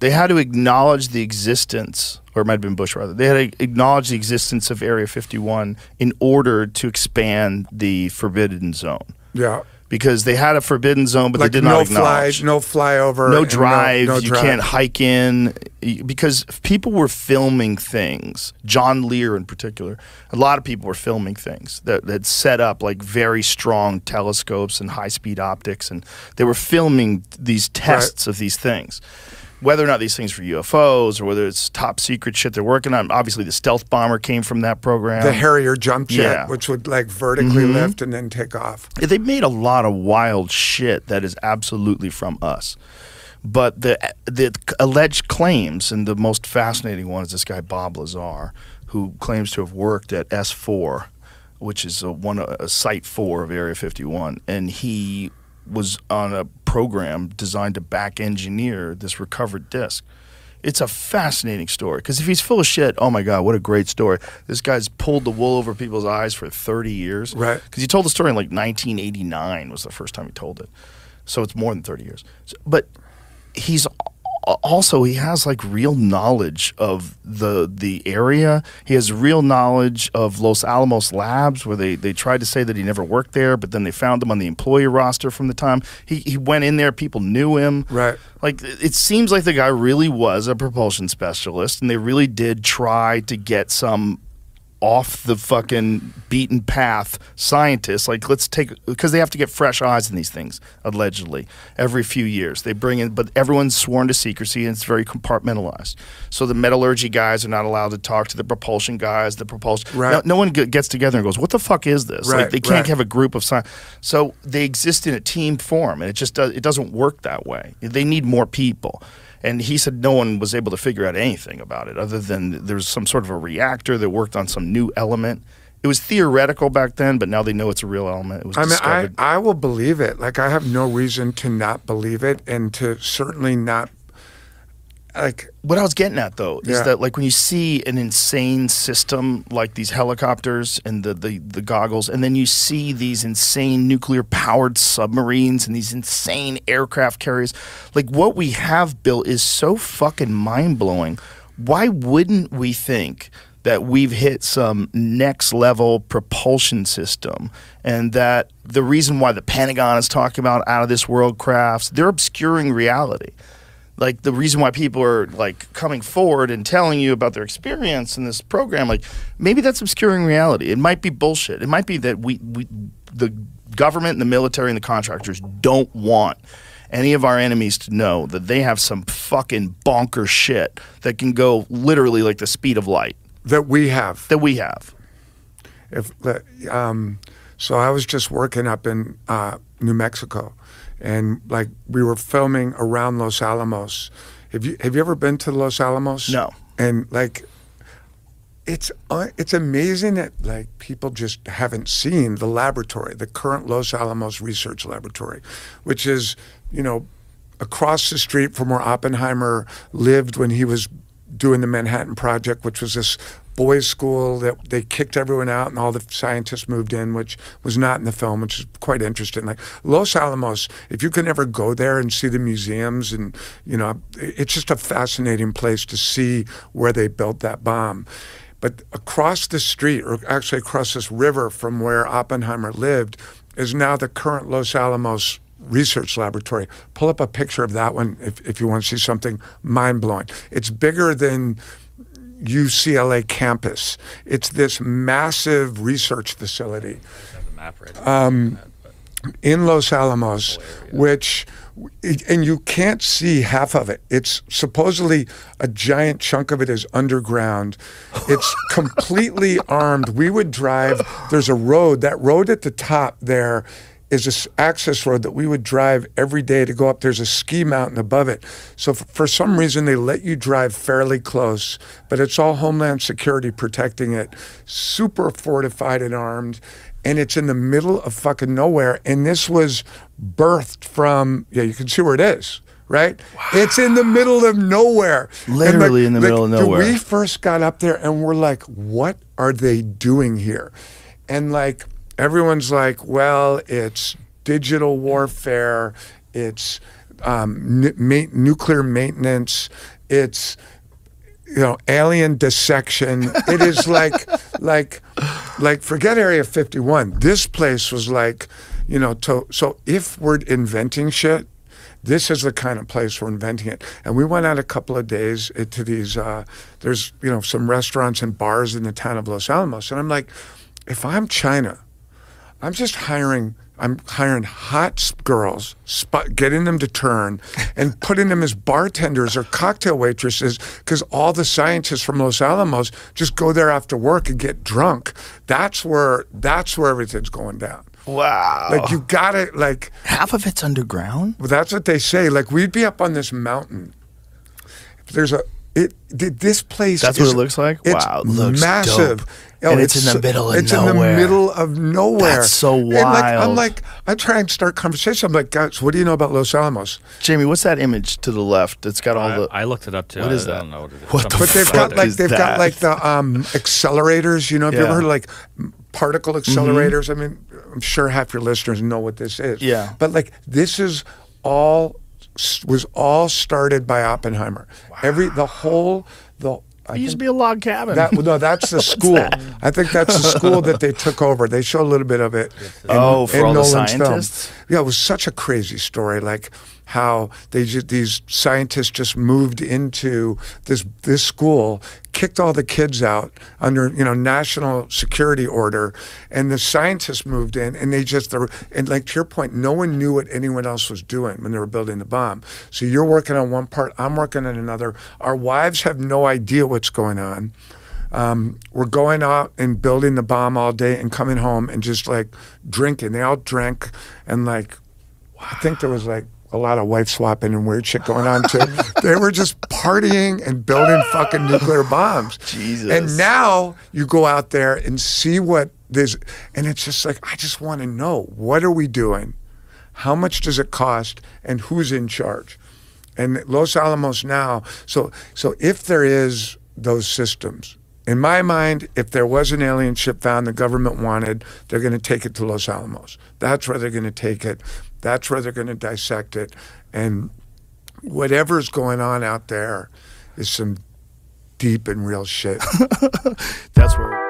They had to acknowledge the existence, or it might have been Bush rather. They had to acknowledge the existence of Area 51 in order to expand the forbidden zone. Yeah. Because they had a forbidden zone, but like they did not acknowledge. No flyover. No drive. No you drive. can't hike in. Because people were filming things. John Lear in particular. A lot of people were filming things that set up like very strong telescopes and high-speed optics. And they were filming these tests of these things. Whether or not these things were UFOs or whether it's top secret shit they're working on. Obviously, the stealth bomber came from that program. The Harrier jump jet, which would like vertically lift and then take off. They made a lot of wild shit that is absolutely from us. But the alleged claims, and the most fascinating one is this guy Bob Lazar, who claims to have worked at S4, which is a Site 4 of Area 51, and he was on a program designed to back engineer this recovered disc. It's a fascinating story because if he's full of shit, oh my God, what a great story. This guy's pulled the wool over people's eyes for 30 years. Right. Because he told the story in like 1989 was the first time he told it. So it's more than 30 years. But he's also, he has like real knowledge of the area. He has real knowledge of Los Alamos Labs, where they tried to say that he never worked there, but then they found him on the employee roster from the time he went in there. People knew him. Right. Like, it seems like the guy really was a propulsion specialist, and they really did try to get some off the fucking beaten path scientists. Like, let's take, because they have to get fresh eyes in these things, allegedly, every few years. They bring in, but everyone's sworn to secrecy and it's very compartmentalized. So the metallurgy guys are not allowed to talk to the propulsion guys, the propulsion. Right. No one gets together and goes, what the fuck is this? Right, like, they can't have a group of science. So they exist in a team form, and it just it doesn't work that way. They need more people. And he said no one was able to figure out anything about it other than there's some sort of a reactor that worked on some new element. It was theoretical back then, but now they know it's a real element. It was discovered. I will believe it. Like, I have no reason to not believe it, and to certainly not, like... What I was getting at, though, is that, like, when you see an insane system like these helicopters and the goggles, and then you see these insane nuclear-powered submarines and these insane aircraft carriers, like, what we have built is so fucking mind-blowing. Why wouldn't we think that we've hit some next-level propulsion system, and that the reason why the Pentagon is talking about out-of-this-world crafts, they're obscuring reality. Like, the reason why people are, like, coming forward and telling you about their experience in this program, like, maybe that's obscuring reality. It might be bullshit. It might be that the government and the military and the contractors don't want any of our enemies to know that they have some fucking bonker shit that can go literally like the speed of light. That we have. That we have. So I was just working up in New Mexico. And like, we were filming around Los Alamos. Have you ever been to Los Alamos? No. And like, it's amazing that like people just haven't seen the laboratory, the current Los Alamos Research Laboratory, which is, you know, across the street from where Oppenheimer lived when he was doing the Manhattan Project, which was this boys' school that they kicked everyone out and all the scientists moved in, which was not in the film, which is quite interesting. Like, Los Alamos, if you can ever go there and see the museums, and, you know, it's just a fascinating place to see where they built that bomb. But across the street, or actually across this river from where Oppenheimer lived, is now the current Los Alamos Research Laboratory. Pull up a picture of that one if you want to see something mind-blowing. It's bigger than UCLA campus. It's this massive research facility in Los Alamos, which, and you can't see half of it. It's supposedly a giant chunk of it is underground. It's completely armed. We would drive, there's a road, that road at the top there is this access road that we would drive every day to go up. There's a ski mountain above it. So for some reason, they let you drive fairly close, but it's all Homeland Security protecting it. Super fortified and armed, and it's in the middle of fucking nowhere. And this was birthed from, yeah, you can see where it is, right? Wow. It's in the middle of nowhere. Literally in the middle of nowhere. We first got up there and we're like, what are they doing here? And like, everyone's like, well, it's digital warfare, it's nuclear maintenance. It's alien dissection. It is like forget Area 51. This place was like, so if we're inventing shit, this is the kind of place we're inventing it. And we went out a couple of days to these, there's, some restaurants and bars in the town of Los Alamos. And I'm like, if I'm China, I'm hiring hot girls, getting them to turn, and putting them as bartenders or cocktail waitresses, because all the scientists from Los Alamos just go there after work and get drunk. That's where everything's going down. Wow. Like, you gotta, like... Half of it's underground? Well, that's what they say. Like, we'd be up on this mountain. This place That's what it looks like? Wow, it looks massive. dope. And it's in the middle of nowhere. It's in the middle of nowhere. That's so wild. And I try and start conversation. I'm like, guys, what do you know about Los Alamos? Jamie, what's that image to the left? It's got all the... I looked it up too. What is that? I don't know what it is. What the But they've fuck got like is the that? accelerators. Have you ever heard of like particle accelerators? Mm-hmm. I mean, I'm sure half your listeners know what this is. Yeah. But like, this was all started by Oppenheimer. Wow. It used to be a log cabin. That's the school. I think that's the school that they took over. They show a little bit of it. For all the Nolan's scientists? film. Yeah, it was such a crazy story. Like how these scientists just moved into this school, kicked all the kids out under national security order, and the scientists moved in, and and like to your point, no one knew what anyone else was doing when they were building the bomb. So you're working on one part, I'm working on another. Our wives have no idea what's going on. We're going out and building the bomb all day and coming home and just like drinking. They all drank, and like I think there was like a lot of wife swapping and weird shit going on too. They were just partying and building fucking nuclear bombs. Jesus. And now you go out there and see what there's, and it's just like, I just want to know, what are we doing? How much does it cost? And who's in charge? And Los Alamos now, so if there is those systems, in my mind, if there was an alien ship found the government wanted, they're going to take it to Los Alamos. That's where they're going to take it. That's where they're going to dissect it. And whatever's going on out there is some deep and real shit. That's where...